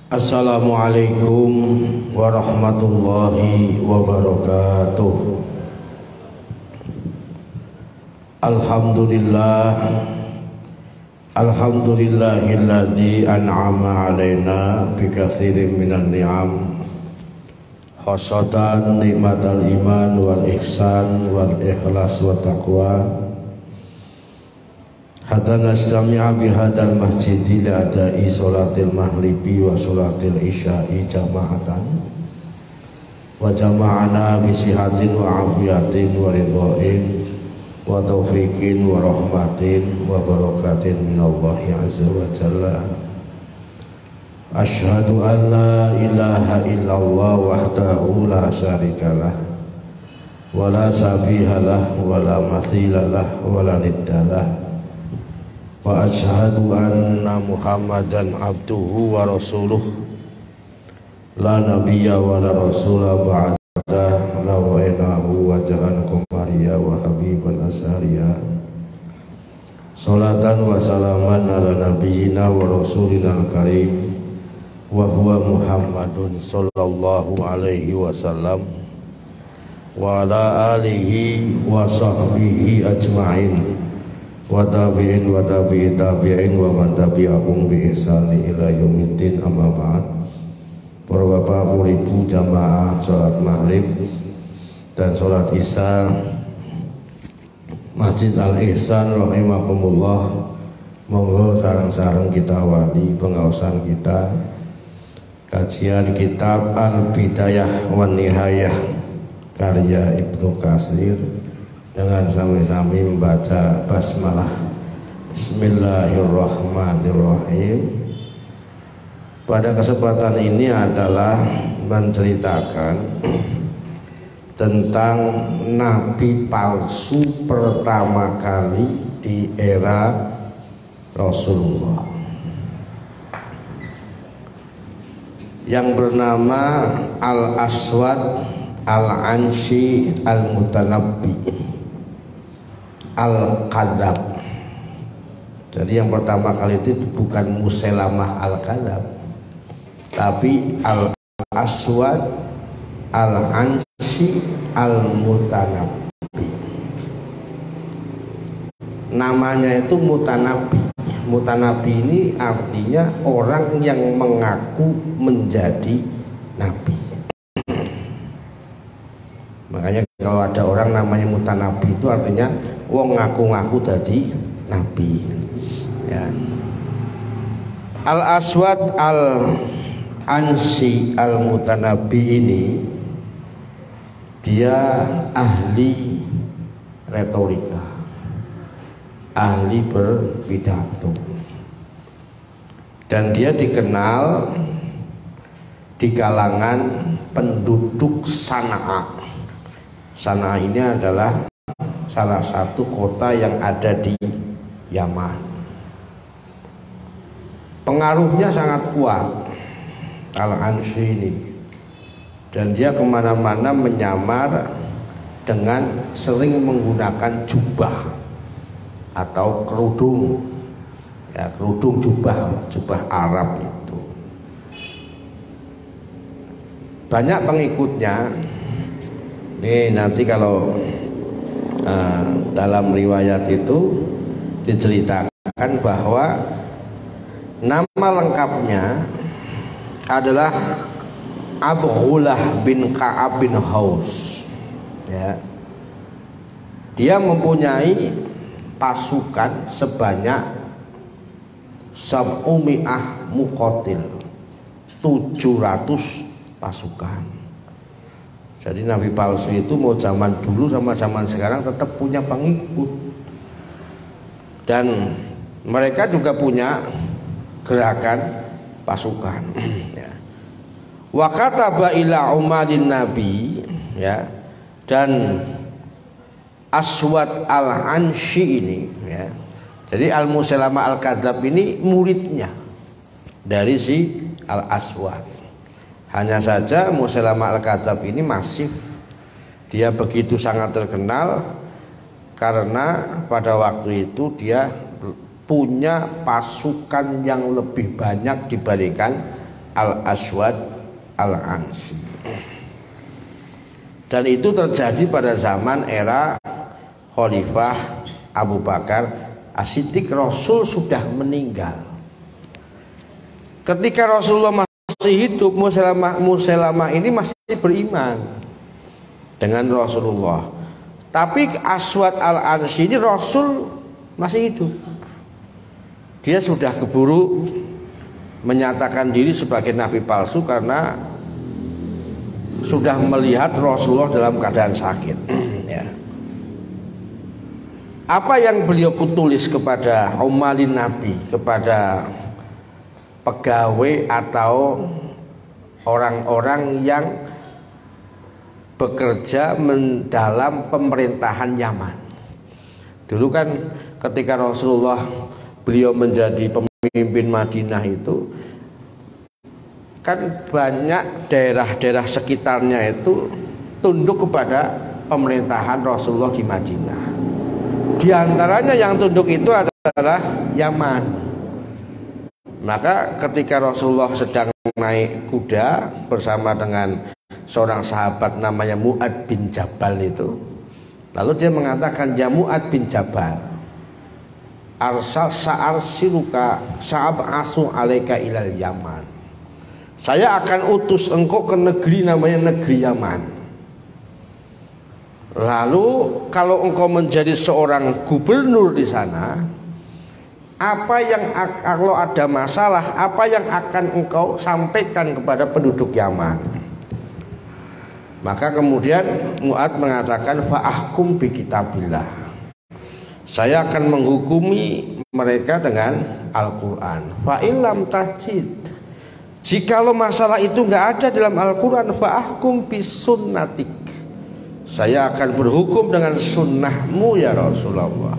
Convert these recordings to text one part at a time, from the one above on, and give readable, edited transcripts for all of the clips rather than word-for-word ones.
Assalamualaikum warahmatullahi wabarakatuh. Alhamdulillahilladzi an'ama alaina bikatsirin minan ni'am khosatan nikmatal iman wal ihsan wal ikhlas wat taqwa. Hatta nastami'a bihadal masjidi li'adai sholatil maghribi wa sholatil isya'i jama'atan wa jama'ana bisihatin wa afiyatin wa ridhoin wa taufiqin wa rahmatin wa barakatin minallahi azza wa jalla. Asyhadu an la ilaha illallah wahdahu la syarikalah wa la sabihalah wa la mathilalah wa la niddalah. Wa asyhadu anna Muhammadan abduhu wa rasuluh la nabiyya wa la rasula ba'da lawainahu wa jalankum mariya wa habiban asariya salatan wa salaman ala nabiyyina wa rasulina al-karim wa huwa Muhammadun sallallahu alaihi wasallam wa ala alihi wa sahbihi ajma'in wa tabi'in wa tabi'i tabi'in wa man tabi'ahum bi ihsani ila yaumiddin, amma ba'd. Para bapak, ibu jamaah salat maghrib dan salat isya Masjid Al-Ihsan rahimakumullah, monggo sareng-sareng kita wali pengaosan kita kajian kitab Al-Bidayah wan Nihayah karya Ibnu Katsir dengan sami-sami membaca basmalah. Bismillahirrahmanirrahim. Pada kesempatan ini adalah menceritakan tentang nabi palsu pertama kali di era Rasulullah yang bernama Al-Aswad Al-Ansi Al-Mutanabbi Al-Kadzab. Jadi yang pertama kali itu bukan Musailamah Al-Kadzab, tapi Al-Aswad Al-Ansi Al-Mutanabbi. Namanya itu Mutanabbi. Mutanabbi ini artinya orang yang mengaku menjadi nabi. Makanya kalau ada orang namanya Mutanabbi itu artinya wong ngaku-ngaku jadi nabi. Ya. Al-Aswad Al-Ansi Al-Mutanabbi ini dia ahli retorika, ahli berpidato, dan dia dikenal di kalangan penduduk Sana'a. Sana'a ini adalah salah satu kota yang ada di Yaman. Pengaruhnya sangat kuat Al-Ansi ini, dan dia kemana-mana menyamar dengan sering menggunakan jubah atau kerudung, ya, kerudung jubah Arab itu. Banyak pengikutnya. Nih nanti kalau dalam riwayat itu diceritakan bahwa nama lengkapnya adalah Abghullah bin Ka'ab bin Haus. Ya. Dia mempunyai pasukan sebanyak sab'umi'ah muqatil, 700 pasukan. Jadi nabi palsu itu mau zaman dulu sama zaman sekarang tetap punya pengikut, dan mereka juga punya gerakan pasukan. Ya. Wa kataba ila umadin nabi, ya, dan Aswad Al-Ansi ini, ya. Jadi Al-Musailamah Al-Kadzab ini muridnya dari si Al-Aswad. Hanya saja Musailamah Al-Kadzab ini masif. Dia begitu sangat terkenal karena pada waktu itu dia punya pasukan yang lebih banyak dibandingkan Al-Aswad Al-Ansi. Dan itu terjadi pada zaman era Khalifah Abu Bakar As-Siddiq. Rasul sudah meninggal. Ketika Rasulullah masih hidup, Musailamah ini masih beriman dengan Rasulullah. Tapi Aswad Al-Ansi ini Rasul masih hidup. Dia sudah keburu menyatakan diri sebagai nabi palsu karena sudah melihat Rasulullah dalam keadaan sakit. Ya. Apa yang beliau tulis kepada umalin Nabi, kepada pegawai atau orang-orang yang bekerja dalam pemerintahan Yaman. Dulu kan ketika Rasulullah beliau menjadi pemimpin Madinah itu kan banyak daerah-daerah sekitarnya itu tunduk kepada pemerintahan Rasulullah di Madinah. Di antaranya yang tunduk itu adalah Yaman. Maka ketika Rasulullah sedang naik kuda bersama dengan seorang sahabat namanya Mu'ad bin Jabal itu, lalu dia mengatakan, ya Mu'ad bin Jabal, sa'arsiluka sa'ab'asu alaika ilal Yaman. Saya akan utus engkau ke negeri namanya negeri Yaman. Lalu kalau engkau menjadi seorang gubernur di sana, apa yang kalau ada masalah, apa yang akan engkau sampaikan kepada penduduk Yaman? Maka kemudian Mu'ad mengatakan, fa'ahkum bi kitabillah. Saya akan menghukumi mereka dengan Al-Quran. Fa'ilam tajid. Jikalau masalah itu nggak ada dalam Al-Quran, fa'ahkum bisunnatik. Saya akan berhukum dengan sunnahmu ya Rasulullah.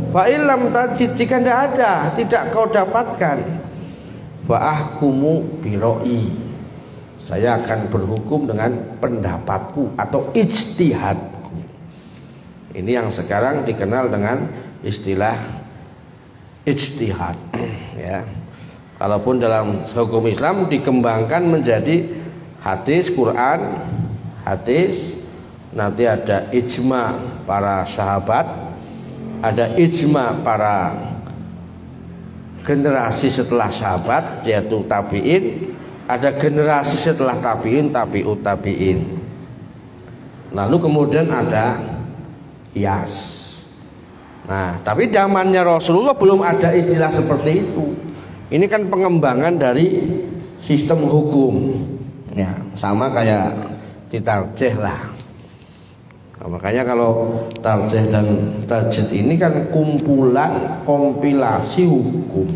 Fa'ilam tajid, jika tidak ada, tidak kau dapatkan, fa'ahkumu biroi. Saya akan berhukum dengan pendapatku atau ijtihadku. Ini yang sekarang dikenal dengan istilah ijtihad. Ya. Kalaupun dalam hukum Islam dikembangkan menjadi hadis, Quran, hadis, nanti ada ijma para sahabat, ada ijma para generasi setelah sahabat yaitu tabi'in, ada generasi setelah tabi'in, tabi'ut tabi'in. Lalu kemudian ada qiyas. Nah, tapi zamannya Rasulullah belum ada istilah seperti itu. Ini kan pengembangan dari sistem hukum, ya, sama kayak ditarjih lah. Nah, makanya kalau tarjih dan tajid ini kan kumpulan kompilasi hukum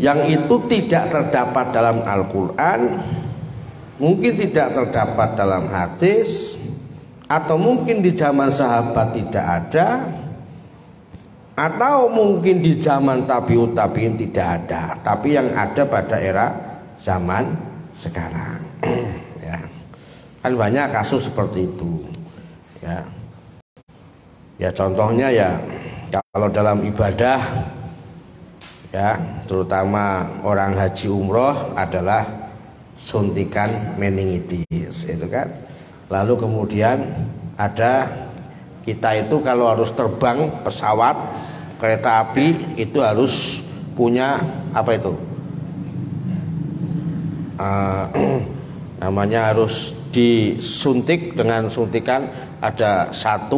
yang itu tidak terdapat dalam Al-Quran, mungkin tidak terdapat dalam hadis, atau mungkin di zaman sahabat tidak ada, atau mungkin di zaman tabi'ut tabi'in tidak ada, tapi yang ada pada era zaman sekarang. Ya. Kan banyak kasus seperti itu. Ya. Ya contohnya ya kalau dalam ibadah ya, terutama orang haji umroh adalah suntikan meningitis itu kan. Lalu kemudian ada kita itu kalau harus terbang pesawat kereta api itu harus punya apa itu namanya harus disuntik dengan suntikan ada 1,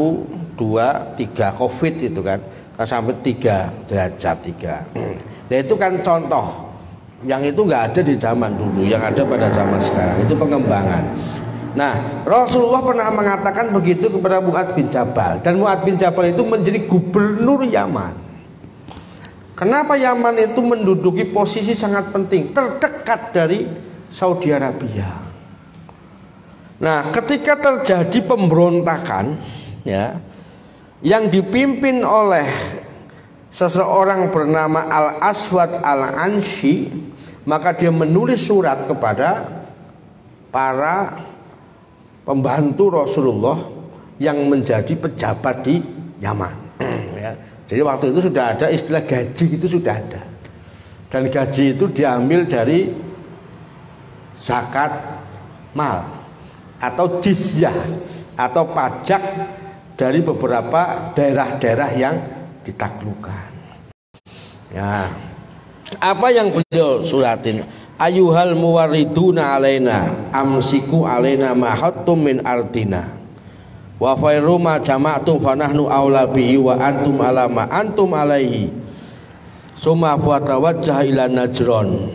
2, 3 COVID itu kan sampai 3 derajat 3. Nah itu kan contoh yang itu nggak ada di zaman dulu, yang ada pada zaman sekarang itu pengembangan. Nah, Rasulullah pernah mengatakan begitu kepada Mu'ad bin Jabal, dan Mu'ad bin Jabal itu menjadi gubernur Yaman. Kenapa Yaman itu menduduki posisi sangat penting, terdekat dari Saudi Arabia. Nah, ketika terjadi pemberontakan, ya, yang dipimpin oleh seseorang bernama Al-Aswad Al-Ansi, maka dia menulis surat kepada para pembantu Rasulullah yang menjadi pejabat di Yaman. Ya. Jadi waktu itu sudah ada istilah gaji, itu sudah ada. Dan gaji itu diambil dari zakat mal atau jizyah atau pajak dari beberapa daerah-daerah yang ditaklukkan. Ya, apa yang beliau suratin? Ayuhal muwariduna alaina amsiku alaina ma hattum min ardina wa khairu ma jama'tum fanahnu aula bihi wa antum ala ma antum alaihi summa fatawajjah ila Najron.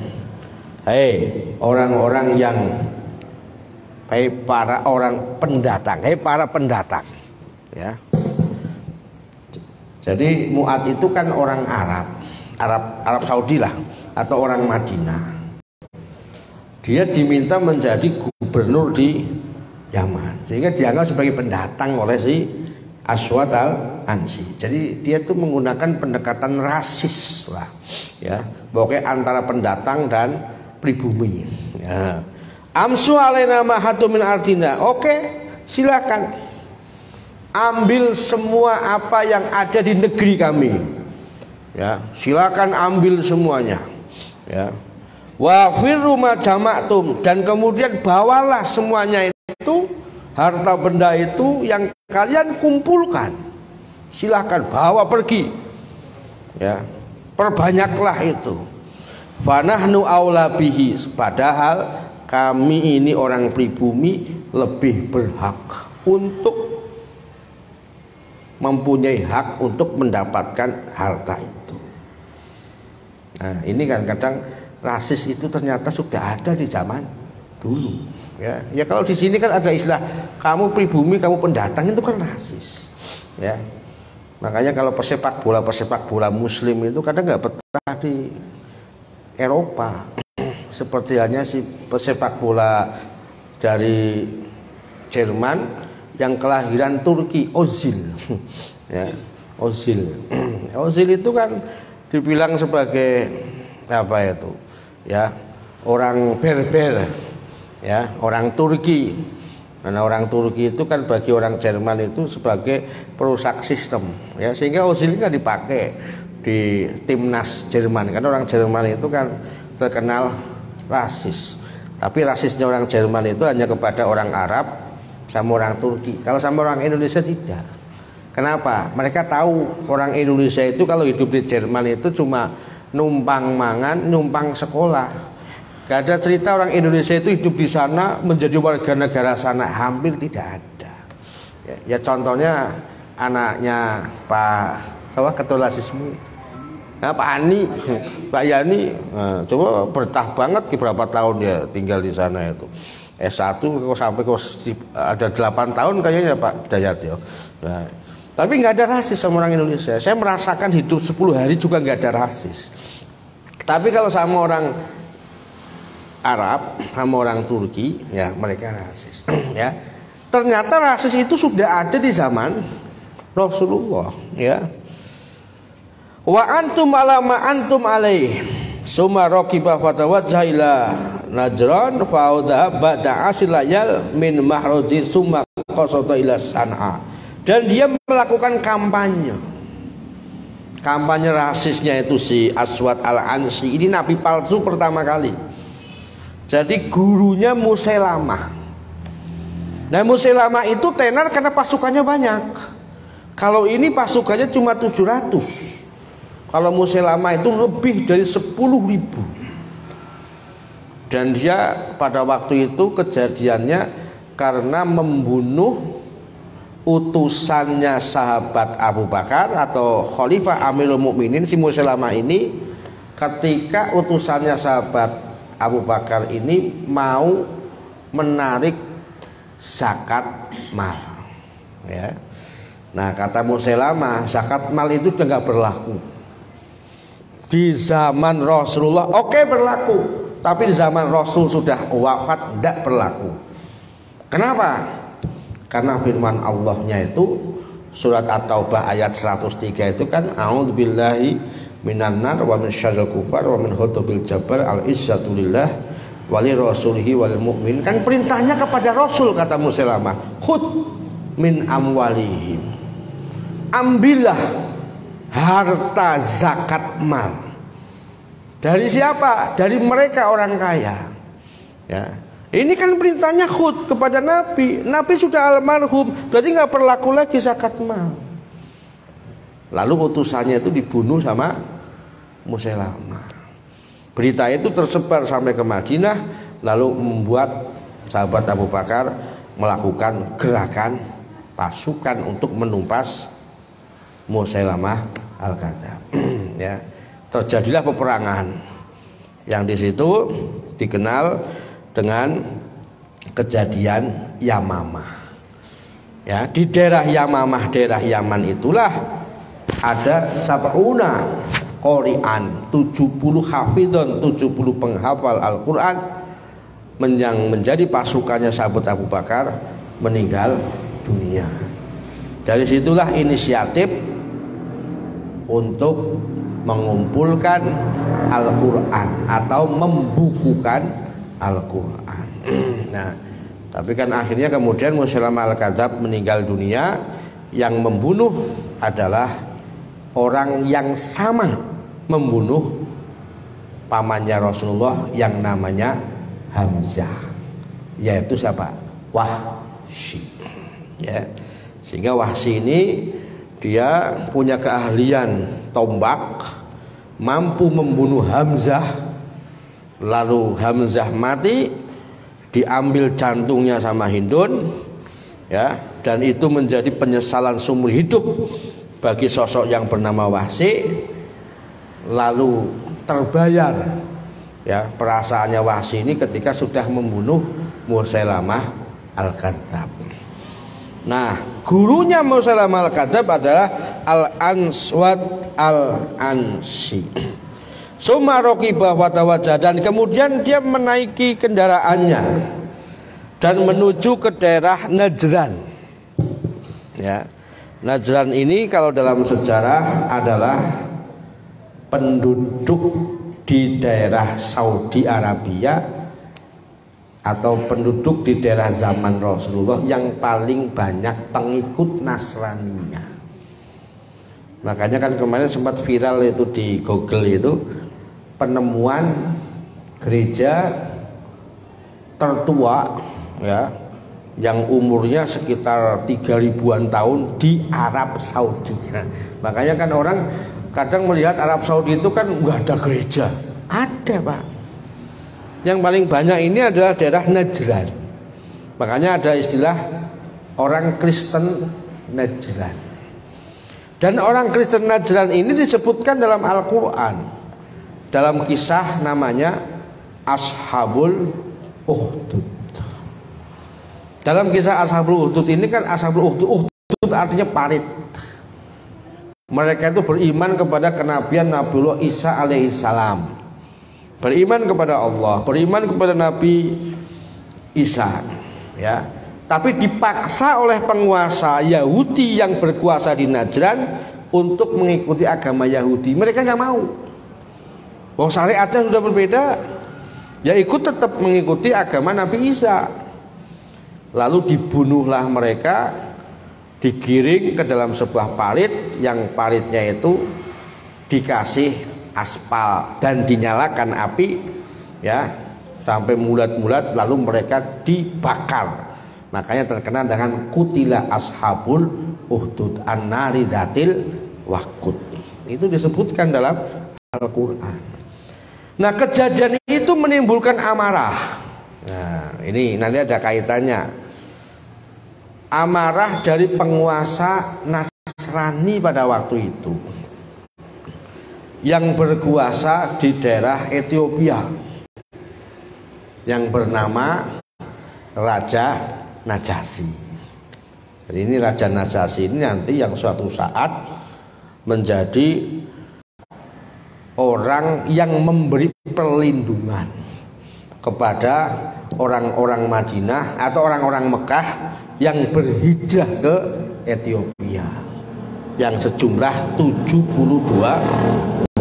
Hei orang-orang yang para orang pendatang, para pendatang, ya. Jadi Mu'ad itu kan orang Arab Saudi lah, atau orang Madinah. Dia diminta menjadi gubernur di Yaman, sehingga dianggap sebagai pendatang oleh si Aswad al-Ansi. Jadi dia itu menggunakan pendekatan rasis lah, ya, pokoknya antara pendatang dan pribumi. Ya. Amsu alaina ma hatum min ardina. Oke, silakan ambil semua apa yang ada di negeri kami. Ya, silakan ambil semuanya. Ya. Wa firru ma jama'tum, dan kemudian bawalah semuanya itu, harta benda itu yang kalian kumpulkan. Silakan bawa pergi. Ya. Perbanyaklah itu. Fanahnu aula bihi, padahal kami ini orang pribumi lebih berhak untuk mempunyai hak untuk mendapatkan harta itu. Nah, ini kan kadang rasis itu ternyata sudah ada di zaman dulu. Ya, ya kalau di sini kan ada istilah kamu pribumi, kamu pendatang, itu kan rasis. Ya, makanya kalau pesepak bola Muslim itu kadang nggak betah di Eropa. Seperti halnya si pesepak bola dari Jerman yang kelahiran Turki, Ozil. Ya, Ozil itu kan dibilang sebagai apa itu? Ya, orang berber, ya, orang Turki. Karena orang Turki itu kan bagi orang Jerman itu sebagai perusak sistem, ya, sehingga Ozil kan dipakai di timnas Jerman. Karena orang Jerman itu kan terkenal rasis. Tapi rasisnya orang Jerman itu hanya kepada orang Arab sama orang Turki. Kalau sama orang Indonesia tidak. Kenapa? Mereka tahu orang Indonesia itu kalau hidup di Jerman itu cuma numpang mangan, numpang sekolah. Gak ada cerita orang Indonesia itu hidup di sana menjadi warga negara sana, hampir tidak ada. Ya contohnya anaknya Pak Ketua Lasismu, nah, Pak Ani, Pak Yani, nah, coba bertah banget berapa tahun dia tinggal di sana itu. S1 sampai ada 8 tahun kayaknya Pak Dayat ya. Nah, tapi nggak ada rasis sama orang Indonesia. Saya merasakan hidup 10 hari juga nggak ada rasis. Tapi kalau sama orang Arab, sama orang Turki, ya mereka rasis. Ya, ternyata rasis itu sudah ada di zaman Rasulullah. Ya. Wa antum ala ma antum alaih summa raqiba fatawajjaha ila Najran fa'udha ba'da asilayal min mahroji summa qasata ila San'a. Dan dia melakukan kampanye rasisnya itu si Aswad al-Ansi. Ini nabi palsu pertama kali. Jadi gurunya Musailamah. Nah, Musailamah itu tenar karena pasukannya banyak. Kalau ini pasukannya cuma 700. Kalau Musailamah itu lebih dari 10.000. Dan dia pada waktu itu kejadiannya karena membunuh utusannya sahabat Abu Bakar atau Khalifah Amirul Mukminin si Musailamah ini. Ketika utusannya sahabat Abu Bakar ini mau menarik zakat mal, ya. Nah, kata Musailamah, zakat mal itu sudah nggak berlaku di zaman Rasulullah. Oke, berlaku, tapi di zaman Rasul sudah wafat tidak berlaku. Kenapa? Karena firman Allahnya itu surat At-Taubah ayat 103 itu kan a'udzubillahi minan nar wa min syarril kufar wa min hutubil jabbar al-izzatu lillah wali rasulihi wal mu'min. Kan perintahnya kepada Rasul, kata Musailamah, khud min amwalihim, ambillah harta zakat mal. Dari siapa? Dari mereka orang kaya. Ya. Ini kan perintahnya khut kepada Nabi. Nabi sudah almarhum, berarti nggak berlaku lagi zakat mal. Lalu utusannya itu dibunuh sama Musailamah. Berita itu tersebar sampai ke Madinah, lalu membuat sahabat Abu Bakar melakukan gerakan pasukan untuk menumpas Musailamah Al-Kadzab. Ya. Terjadilah peperangan yang di situ dikenal dengan kejadian Yamamah. Ya, di daerah Yamamah, daerah Yaman itulah ada sab'una qori'an, 70 hafidhon, 70 penghafal Al-Quran yang menjadi pasukannya sahabat Abu Bakar meninggal dunia. Dari situlah inisiatif untuk mengumpulkan Al-Quran atau membukukan Al-Quran. Nah, tapi kan akhirnya kemudian Musailamah Al-Kadzab meninggal dunia. Yang membunuh adalah orang yang sama membunuh pamannya Rasulullah yang namanya Hamzah, yaitu siapa? Wahsy. Ya. Sehingga Wahsy ini dia punya keahlian tombak, mampu membunuh Hamzah. Lalu Hamzah mati, diambil jantungnya sama Hindun, ya, dan itu menjadi penyesalan seumur hidup bagi sosok yang bernama Wahsy. Lalu terbayar, ya, perasaannya Wahsy ini ketika sudah membunuh Musailamah Al-Kadzab. Nah, gurunya Musailamah Al-Kadzab adalah Al-Aswad Al-Ansi. Sumarokibah watawajah, dan kemudian dia menaiki kendaraannya dan menuju ke daerah Najran. Ya, Najran ini kalau dalam sejarah adalah penduduk di daerah Saudi Arabia atau penduduk di daerah zaman Rasulullah yang paling banyak pengikut Nasraninya. Makanya kan kemarin sempat viral itu di Google itu penemuan gereja tertua, ya, yang umurnya sekitar 3000-an tahun di Arab Saudi. Nah, makanya kan orang kadang melihat Arab Saudi itu kan nggak ada gereja. Ada, Pak. Yang paling banyak ini adalah daerah Najran. Makanya ada istilah orang Kristen Najran. Dan orang Kristen Najran ini disebutkan dalam Al-Quran dalam kisah namanya Ashabul Ukhdud. Dalam kisah Ashabul Ukhdud ini kan Ashabul Ukhdud artinya parit. Mereka itu beriman kepada kenabian Nabiullah Isa alaihissalam, beriman kepada Allah, beriman kepada Nabi Isa, ya. Tapi dipaksa oleh penguasa Yahudi yang berkuasa di Najran untuk mengikuti agama Yahudi. Mereka nggak mau. Wong syariatnya sudah berbeda, ya ikut tetap mengikuti agama Nabi Isa. Lalu dibunuhlah mereka, digiring ke dalam sebuah parit, yang paritnya itu dikasih aspal dan dinyalakan api, ya, sampai mulat-mulat, lalu mereka dibakar. Makanya terkenal dengan kutila ashabul ukhdud an-nari datil waqud. Itu disebutkan dalam Al-Quran. Nah, kejadian itu menimbulkan amarah. Nah, ini nanti ada kaitannya. Amarah dari penguasa Nasrani pada waktu itu yang berkuasa di daerah Ethiopia, yang bernama Raja Najasyi. Jadi ini Raja Najasyi ini nanti yang suatu saat menjadi orang yang memberi perlindungan kepada orang-orang Madinah atau orang-orang Mekah yang berhijrah ke Ethiopia, yang sejumlah 72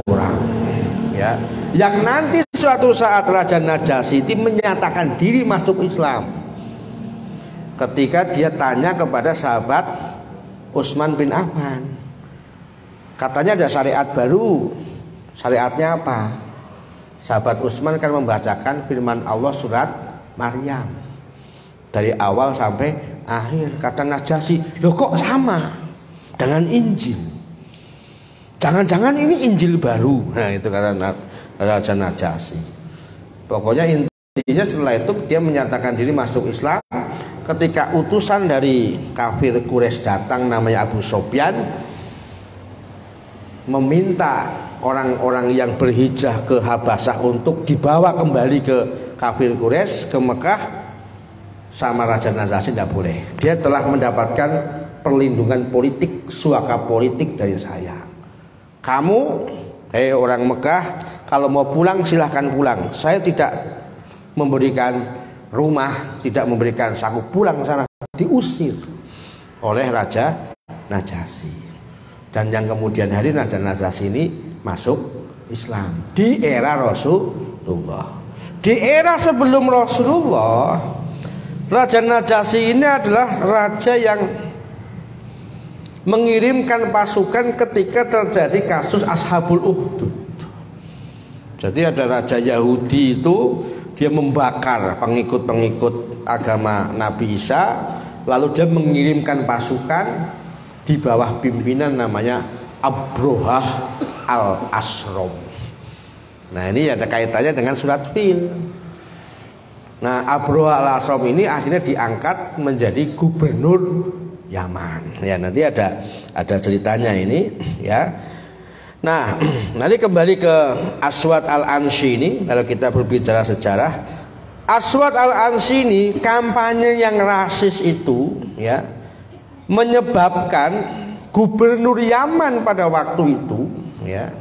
orang, ya, yang nanti suatu saat Raja Najasyi itu menyatakan diri masuk Islam ketika dia tanya kepada sahabat Utsman bin Affan. Katanya ada syariat baru. Syariatnya apa? Sahabat Utsman kan membacakan firman Allah surat Maryam. Dari awal sampai akhir. Kata Najasyi, loh kok sama dengan Injil? Jangan-jangan ini Injil baru. Nah itu kata Raja Najasyi. Pokoknya intinya setelah itu dia menyatakan diri masuk Islam. Ketika utusan dari kafir Quraisy datang namanya Abu Sufyan, meminta orang-orang yang berhijrah ke Habasyah untuk dibawa kembali ke kafir Quraisy, ke Mekah, sama Raja Najasyi tidak boleh. Dia telah mendapatkan perlindungan politik, suaka politik dari saya. Kamu, orang Mekah, kalau mau pulang silahkan pulang. Saya tidak memberikan rumah, tidak memberikan saku pulang sana. Diusir oleh Raja Najasyi. Dan yang kemudian hari Raja Najasyi ini masuk Islam di era Rasulullah. Di era sebelum Rasulullah, Raja Najasyi ini adalah raja yang mengirimkan pasukan ketika terjadi kasus Ashabul Ukhdud. Jadi ada raja Yahudi itu, dia membakar pengikut-pengikut agama Nabi Isa, lalu dia mengirimkan pasukan di bawah pimpinan namanya Abrohah al-Ashram. Nah ini ada kaitannya dengan surat Fil. Nah Abrohah al-Ashram ini akhirnya diangkat menjadi gubernur Yaman. Ya nanti ada ceritanya ini ya. Nah nanti kembali ke Aswad al-Ansi ini. Kalau kita berbicara sejarah, Aswad al-Ansi ini kampanye yang rasis itu ya, menyebabkan gubernur Yaman pada waktu itu ya,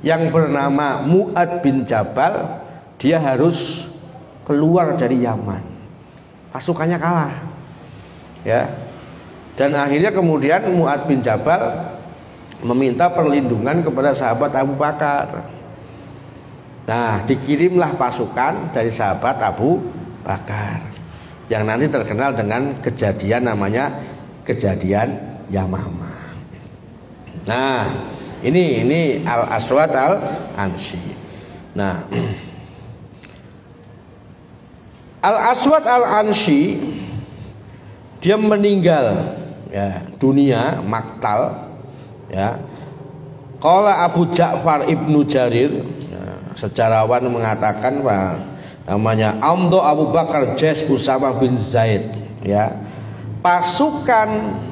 yang bernama Mu'ad bin Jabal, dia harus keluar dari Yaman. Pasukannya kalah ya. Dan akhirnya kemudian Mu'ad bin Jabal meminta perlindungan kepada sahabat Abu Bakar. Nah dikirimlah pasukan dari sahabat Abu Bakar, yang nanti terkenal dengan kejadian namanya kejadian Yamamah. Nah ini Al-Aswad al-Ansi. Nah Al-Aswad al-Ansi dia meninggal ya, dunia maktal ya. Qala Abu Ja'far Ibnu Jarir ya, sejarawan mengatakan bahwa namanya Amdo Abu Bakar Jas Usamah bin Zaid ya, pasukan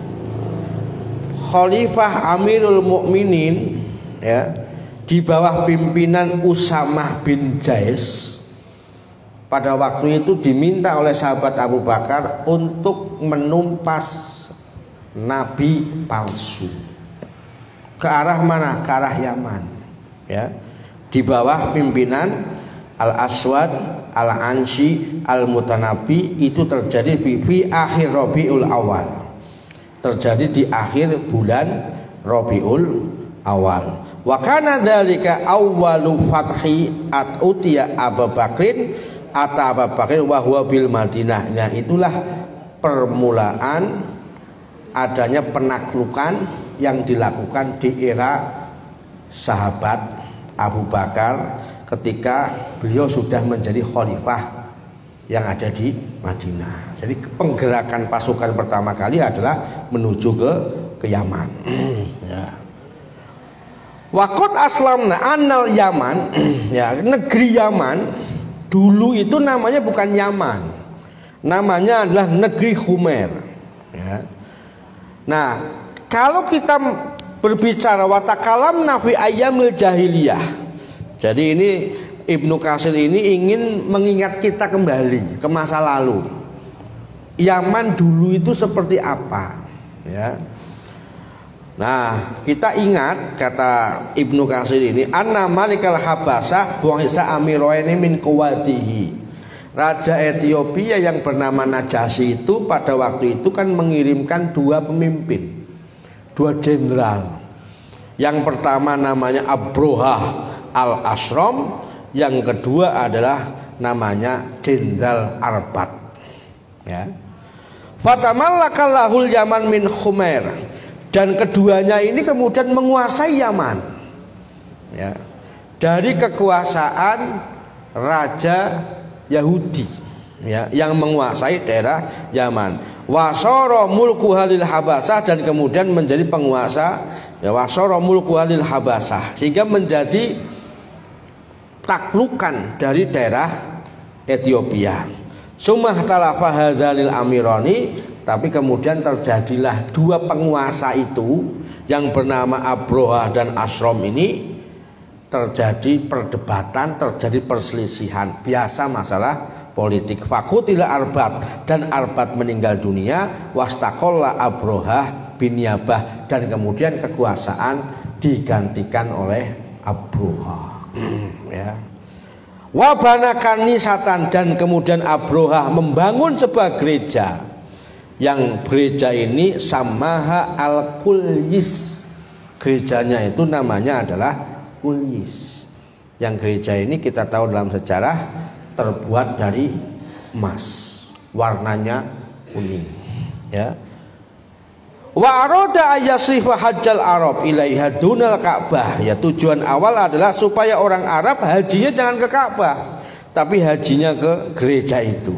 Khalifah Amirul Mukminin ya, di bawah pimpinan Usamah bin Jais pada waktu itu diminta oleh sahabat Abu Bakar untuk menumpas nabi palsu. Ke arah mana? Ke arah Yaman ya. Di bawah pimpinan Al-Aswad Al-Ansi Al-Mutanabbi. Itu terjadi di akhir Rabiul Awal, terjadi di akhir bulan Rabiul Awal. Wa kana dzalika awwalu fathi utiya Abu Bakrin ata Abu Bakrin wa huwa bil Madinah. Nah itulah permulaan adanya penaklukan yang dilakukan di era sahabat Abu Bakar ketika beliau sudah menjadi khalifah yang ada di Madinah. Jadi penggerakan pasukan pertama kali adalah menuju ke Yaman. Ya. Waqad aslamna annal Yaman ya, negeri Yaman dulu itu namanya bukan Yaman. Namanya adalah negeri Khumer ya. Nah kalau kita berbicara watakalam nafi ayyamil jahiliyah, jadi ini Ibnu Katsir ini ingin mengingat kita kembali ke masa lalu. Yaman dulu itu seperti apa ya. Nah kita ingat kata Ibnu Katsir ini, anna malikal Habasyah bu'isa amiroini min quwatihi. Raja Ethiopia yang bernama Najasyi itu pada waktu itu kan mengirimkan dua pemimpin, dua jenderal. Yang pertama namanya Abrohah al-Ashram, yang kedua adalah namanya Jenderal Arbat ya. Fatamallakallahul Yaman min Khumer, dan keduanya ini kemudian menguasai Yaman ya, dari kekuasaan Raja Yahudi ya, yang menguasai daerah Yaman. Wasara mulku halil Habasah, dan kemudian menjadi penguasa, ya, wasara mulku halil Habasah, sehingga menjadi taklukan dari daerah Ethiopia. Sumah talafa hadzalil amirani, tapi kemudian terjadilah dua penguasa itu yang bernama Abroha dan Ashram ini, terjadi perdebatan, terjadi perselisihan, biasa masalah politik. Fakutila Arbat, dan Arbat meninggal dunia. Wastaqalla Abroha bin Yabah, dan kemudian kekuasaan digantikan oleh Abroha. Ya. Wabana kanisatan, dan kemudian Abroha membangun sebuah gereja, yang gereja ini Samaha al-Kulyis, gerejanya itu namanya adalah Kulyis. Yang gereja ini kita tahu dalam sejarah terbuat dari emas, warnanya kuning, ya. Wa arada ayasrifa hajjal Arab ilaiha dunal Ka'bah, ya, tujuan awal adalah supaya orang Arab hajinya jangan ke Ka'bah, tapi hajinya ke gereja itu.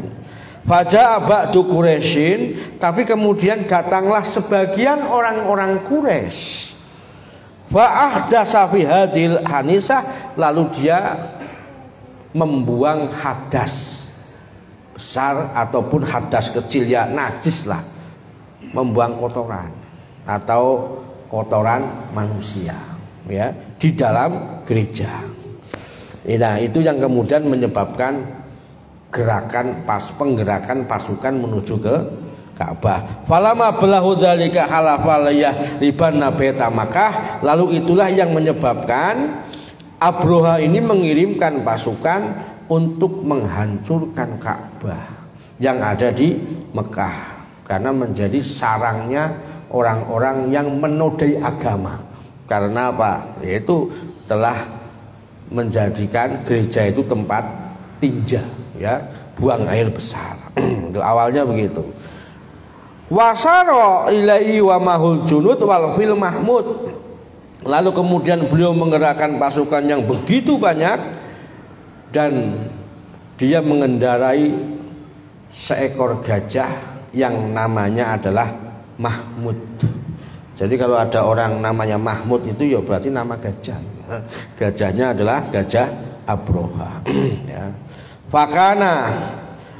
Faja'a ba'du Quraisyin, tapi kemudian datanglah sebagian orang-orang Quraisy. Fa'ahdasa fi hadil hanisah, lalu dia membuang hadas besar ataupun hadas kecil, ya najis lah, membuang kotoran atau kotoran manusia, ya, di dalam gereja. Nah, itu yang kemudian menyebabkan penggerakan pasukan menuju ke Ka'bah. Falama belahu dzalika halafaliyah riban nabeta Makkah, lalu itulah yang menyebabkan Abroha ini mengirimkan pasukan untuk menghancurkan Ka'bah yang ada di Mekah, karena menjadi sarangnya orang-orang yang menodai agama. Karena apa? Yaitu telah menjadikan gereja itu tempat tinja, ya, buang air besar. Itu awalnya begitu. Wasaro ilaihi wa mahul junud wal fil mahmud, lalu kemudian beliau menggerakkan pasukan yang begitu banyak, dan dia mengendarai seekor gajah yang namanya adalah Mahmud. Jadi kalau ada orang namanya Mahmud itu ya berarti nama gajah. Gajahnya adalah gajah Abroha. Ya. Fakana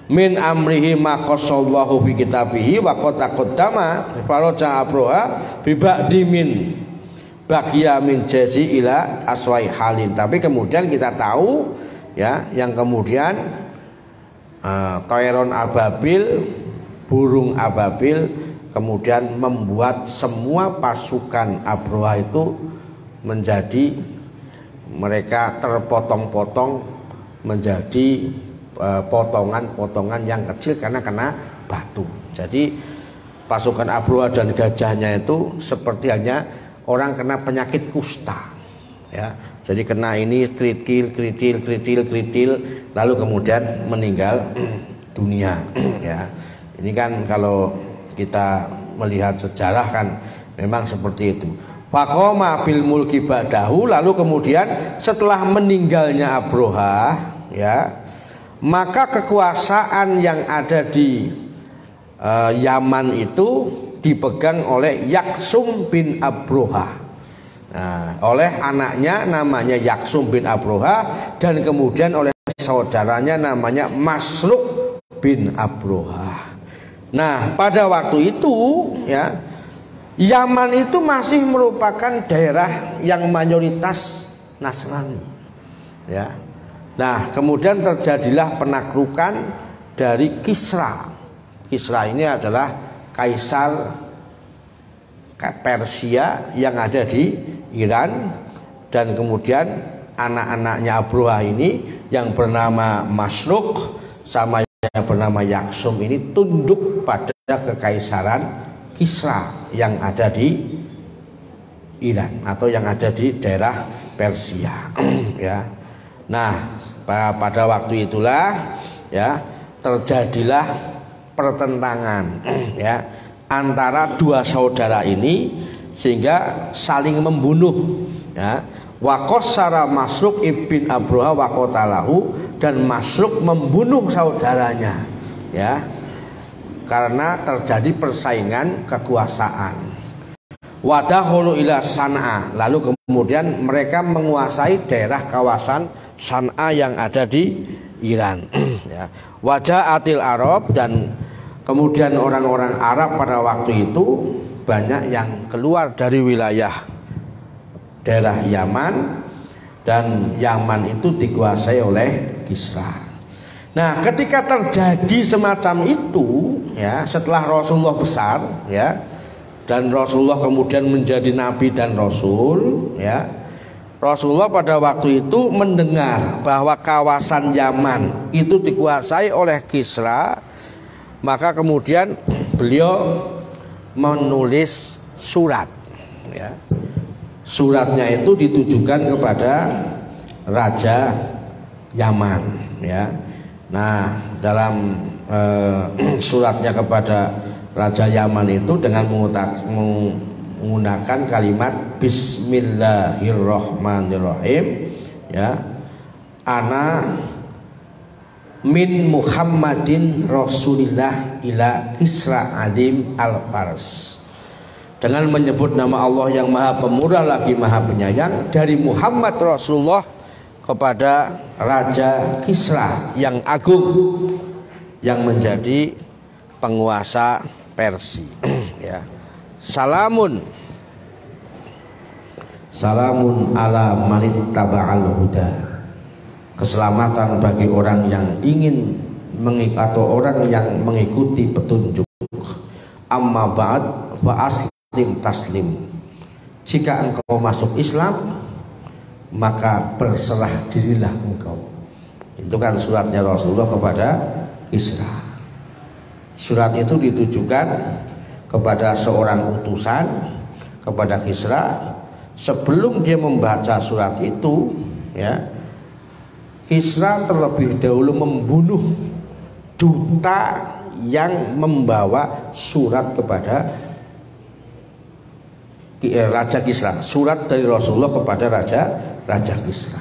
min amrihi maqasallahu fi kitabihi wa qad taqaddama faraja Abroha bi ba'di min baqiya min jazi ila aswai halin. Tapi kemudian kita tahu, ya, yang kemudian Tayron ababil, burung ababil, kemudian membuat semua pasukan Abroha itu menjadi, mereka terpotong-potong menjadi potongan-potongan yang kecil karena kena batu. Jadi pasukan Abroha dan gajahnya itu seperti hanya orang kena penyakit kusta, ya. Jadi kena ini kritil, lalu kemudian meninggal dunia, ya. Ini kan kalau kita melihat sejarah kan memang seperti itu. Faqoma bil mulki ba'dahu, lalu kemudian setelah meninggalnya Abroha, ya, maka kekuasaan yang ada di Yaman itu dipegang oleh Yaksum bin Abroha. Nah, oleh anaknya namanya Yaksum bin Abroha, dan kemudian oleh saudaranya namanya Masruk bin Abroha. Nah, pada waktu itu, ya, Yaman itu masih merupakan daerah yang mayoritas Nasrani, ya. Nah, kemudian terjadilah penaklukan dari Kisra. Kisra ini adalah kaisar Persia yang ada di Iran, dan kemudian anak-anaknya Abroha ini yang bernama Masruk sama yang bernama Yaksum ini tunduk pada kekaisaran Kisra yang ada di Iran atau yang ada di daerah Persia, ya. Nah, pada waktu itulah, ya, terjadilah pertentangan, ya, antara dua saudara ini sehingga saling membunuh, ya. Waqassara Masruk ibn Abroha waqatalahu, dan Masruk membunuh saudaranya. ya, karena terjadi persaingan kekuasaan. Wadahulu ila San'a, lalu kemudian mereka menguasai daerah kawasan San'a yang ada di Iran. Ya. Waja'atil Arab, dan kemudian orang-orang Arab pada waktu itu banyak yang keluar dari wilayah daerah Yaman, dan Yaman itu dikuasai oleh Kisra. Nah, ketika terjadi semacam itu, ya, setelah Rasulullah besar, ya, dan Rasulullah kemudian menjadi nabi dan rasul, ya, Rasulullah pada waktu itu mendengar bahwa kawasan Yaman itu dikuasai oleh Kisra, maka kemudian beliau menulis surat, ya. Suratnya itu ditujukan kepada Raja Yaman, ya. Nah, dalam suratnya kepada Raja Yaman itu dengan menggunakan kalimat Bismillahirrahmanirrahim, ya, ana min Muhammadin Rasulillah ila Kisra Adim al-Fars, dengan menyebut nama Allah yang maha pemurah lagi maha penyayang, dari Muhammad Rasulullah kepada Raja Kisra yang agung, yang menjadi penguasa Persia. Ya. Salamun ala manittaba'al huda, keselamatan bagi orang yang ingin atau orang yang mengikuti petunjuk. Amma ba'd fa aslim taslim, jika engkau masuk Islam maka berserah dirilah engkau. Itu kan suratnya Rasulullah kepada Kisra. Surat itu ditujukan kepada seorang utusan, kepada Kisra. Sebelum dia membaca surat itu, ya, Kisra terlebih dahulu membunuh duta yang membawa surat kepada Raja Kisra. Surat dari Rasulullah kepada Raja Kisra.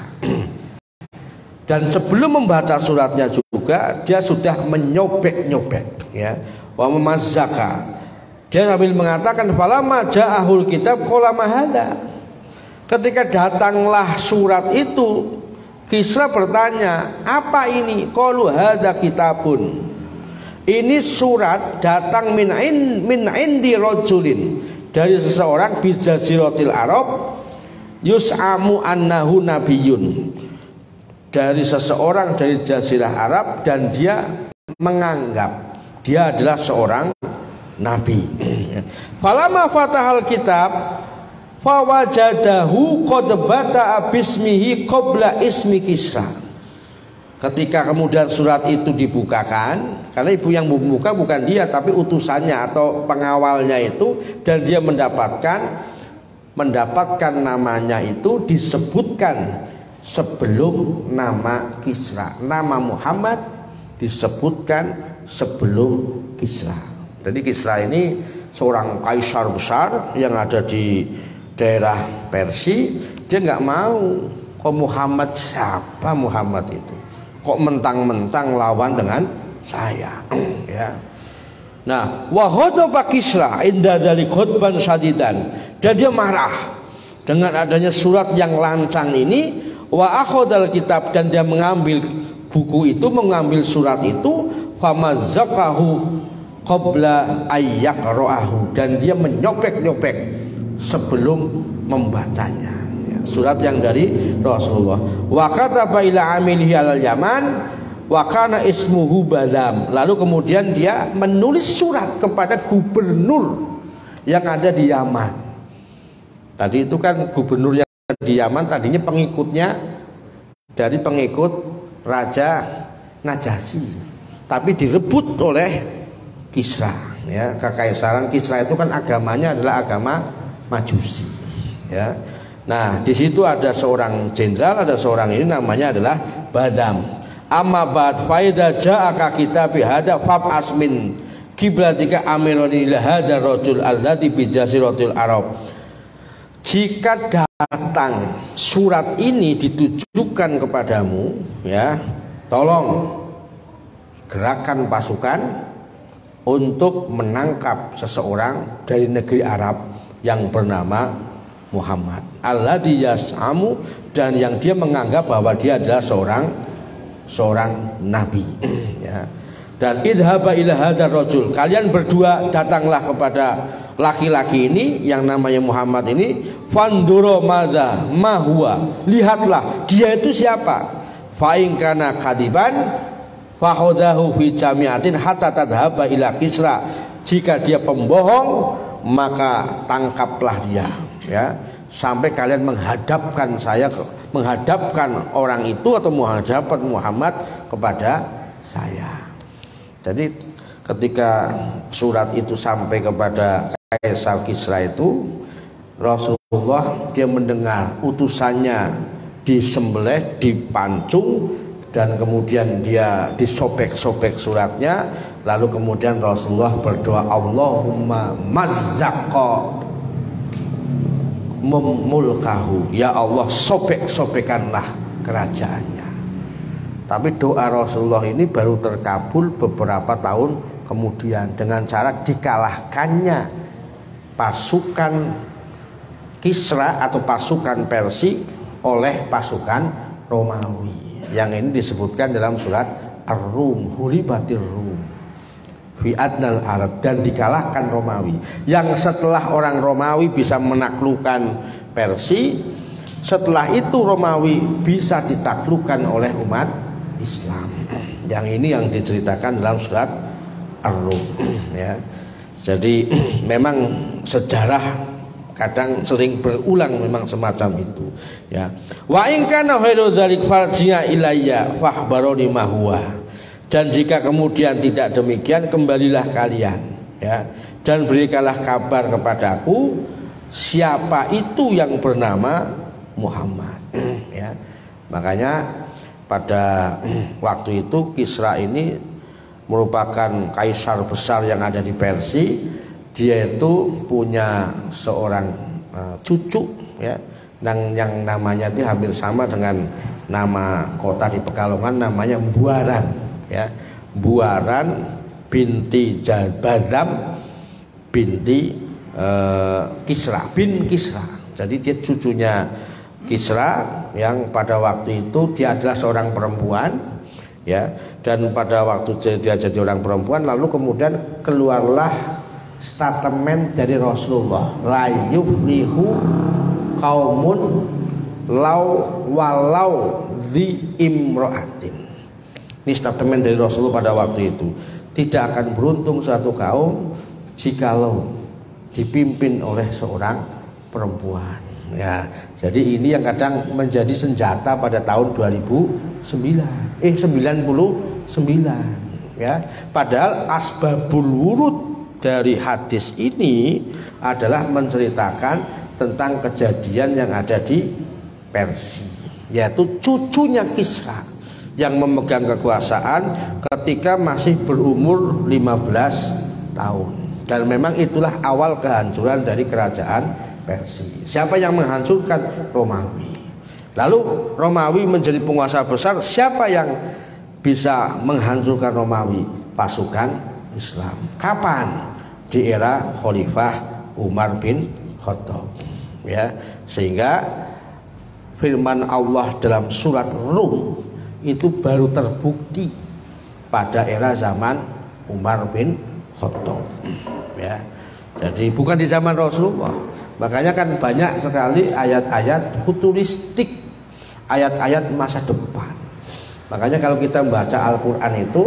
Dan sebelum membaca suratnya juga dia sudah menyobek-nyobek, ya, wa memazzaka. Dia sambil mengatakan falamma ja'ahul kitab qala ma hadza. Ketika datanglah surat itu, Kisra bertanya, apa ini? Qalu hadza kitabun. Ini surat datang min indi rajulin, dari seseorang bi jaziratil Arab, yus'amu annahu nabiyyun, dari seseorang dari jazirah Arab, dan dia menganggap dia adalah seorang nabi. Falamma fatahal kitab fawajadahu qad bata'a bismihi qabla ismi Kisra. Ketika kemudian surat itu dibukakan, karena ibu yang membuka bukan dia tapi utusannya atau pengawalnya itu, dan dia mendapatkan namanya itu disebutkan sebelum nama Kisra. Nama Muhammad disebutkan sebelum Kisra. Jadi Kisra ini seorang kaisar besar yang ada di daerah Persia. Dia nggak mau, kok Muhammad, siapa Muhammad itu? Kok mentang-mentang lawan dengan saya, ya. Nah, wa ghadaba Kisra inda dzalik khutban sadidan, dan dia marah dengan adanya surat yang lancang ini. Wa akhadal kitab, dan dia mengambil buku itu, mengambil surat itu, famazzaqahu qabla ayyaqra'ahu, dan dia menyobek-nyobek sebelum membacanya. Surat yang dari Rasulullah. Wa kataba ila amilihi alal Yaman wa kana ismuhu Badam. Lalu kemudian dia menulis surat kepada gubernur yang ada di Yaman. Tadi itu kan gubernur yang di Yaman tadinya pengikutnya dari pengikut Raja Najasyi, tapi direbut oleh Kisra, ya. Kekaisaran Kisra itu kan agamanya adalah agama Majusi, ya. Nah, di situ ada seorang jenderal, ada seorang ini namanya adalah Badam. Amma ba'd faida ja'aka kitabi hada fab'as min qiblatika amirani ila hadar rajul alladzi bi jaziratil Arab. Jika datang surat ini ditujukan kepadamu, ya, tolong gerakan pasukan untuk menangkap seseorang dari negeri Arab yang bernama Muhammad. Alladzi yas'amu, dan yang dia menganggap bahwa dia adalah seorang nabi. Ya. Dan idhaba ila hadzal rajul, kalian berdua datanglah kepada laki-laki ini yang namanya Muhammad ini. Fanduro madza ma huwa, lihatlah dia itu siapa. Fa in kana kadiban fahodahu fi jami'atin hatta tadhaba ila Kisra, jika dia pembohong maka tangkaplah dia, ya, sampai kalian menghadapkan orang itu atau menghadapkan Muhammad kepada saya. Jadi ketika surat itu sampai kepada Kaisar Kisra itu, Rasulullah dia mendengar utusannya disembelih, dipancung, dan kemudian dia disobek-sobek suratnya. Lalu kemudian Rasulullah berdoa, Allahumma mazzaqa mulkahu, ya Allah sobek-sobekanlah kerajaannya. Tapi doa Rasulullah ini baru terkabul beberapa tahun kemudian dengan cara dikalahkannya pasukan Kisra atau pasukan Persia oleh pasukan Romawi. Yang ini disebutkan dalam surat Ar-Rum, hulibatir Rum fi adnal arad, dan dikalahkan Romawi. Yang setelah orang Romawi bisa menaklukkan Persia, setelah itu Romawi bisa ditaklukkan oleh umat Islam. Yang ini yang diceritakan dalam surat Ar-Rum, ya. Jadi memang sejarah kadang sering berulang memang semacam itu, ya. Wa in kana khairu dzalik farji'a ilayya fahbaroni ma huwa, dan jika kemudian tidak demikian kembalilah kalian, ya, dan berikanlah kabar kepadaku siapa itu yang bernama Muhammad, ya. Makanya pada waktu itu Kisra ini merupakan kaisar besar yang ada di Persia. Dia itu punya seorang cucu, ya, yang namanya itu hampir sama dengan nama kota di Pekalongan, namanya Buaran, ya. Buaran binti Badam binti Kisra bin Kisra. Jadi dia cucunya Kisra yang pada waktu itu dia adalah seorang perempuan, ya. Dan pada waktu dia jadi orang perempuan, lalu kemudian keluarlah statement dari Rasulullah, la yuflihu qaumun walau di imro'atin. Ini statement dari Rasulullah pada waktu itu. Tidak akan beruntung suatu kaum jikalau dipimpin oleh seorang perempuan, ya. Jadi ini yang kadang menjadi senjata pada tahun 99, ya. Padahal asbabul wurud dari hadis ini adalah menceritakan tentang kejadian yang ada di Persia, yaitu cucunya Kisra yang memegang kekuasaan ketika masih berumur 15 tahun. Dan memang itulah awal kehancuran dari kerajaan Persia. Siapa yang menghancurkan? Romawi. Lalu Romawi menjadi penguasa besar. Siapa yang bisa menghancurkan Romawi? Pasukan Islam. Kapan? Di era Khalifah Umar bin Khattab, ya. Sehingga firman Allah dalam surat Rum itu baru terbukti pada era zaman Umar bin Khattab, ya. Jadi bukan di zaman Rasulullah. Makanya kan banyak sekali ayat-ayat futuristik, ayat-ayat masa depan. Makanya kalau kita membaca Al-Quran itu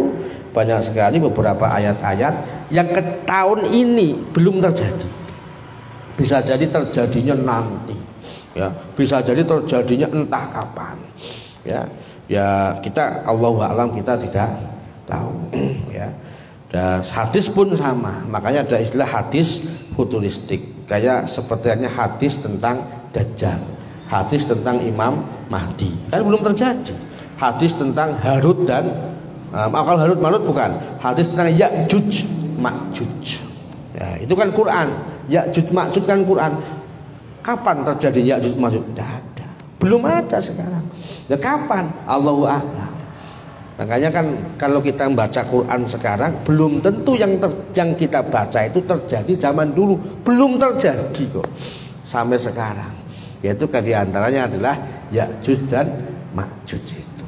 banyak sekali beberapa ayat-ayat yang ke tahun ini belum terjadi. Bisa jadi terjadinya nanti, ya. Bisa jadi terjadinya entah kapan, ya. Ya kita Allahu a'lam, kita tidak tahu, ya. Dan hadis pun sama. Makanya ada istilah hadis futuristik. Kayak sepertinya hadis tentang Dajjal, hadis tentang Imam Mahdi, kan belum terjadi. Hadis tentang Harut dan kalau Harut Marut bukan. Hadis tentang Ya'juj Ma'juj, ya, itu kan Quran. Ya'juj Ma'juj kan Quran. Kapan terjadi Ya'juj Ma'juj? Tidak ada, belum ada sekarang. Ya kapan? Allahu a'lam. Makanya kan kalau kita membaca Quran sekarang belum tentu yang kita baca itu terjadi zaman dulu, belum terjadi kok sampai sekarang. Yaitu diantaranya adalah Ya'juj dan Ma'juj itu.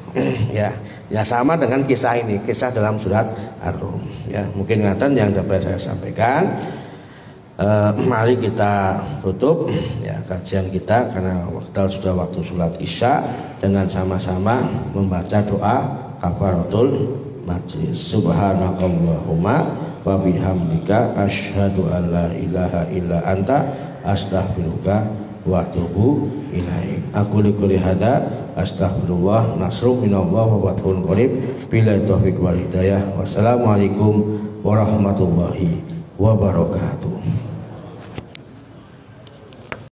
Ya sama dengan kisah ini, kisah dalam surat Ar-Rum. Ya, mungkin ngaten yang dapat saya sampaikan. Mari kita tutup ya kajian kita karena sudah waktu sholat Isya dengan sama-sama membaca doa kafaratul majlis. Subhanakallahumma wa bihamdika asyhadu an la ilaha illa anta astaghfiruka wa atubu ilaik. Aku liquli hada astaghfirullah nasru minallah wa fathun qarib bila taufiq wal hidayah. Wassalamualaikum warahmatullahi wabarakatuh.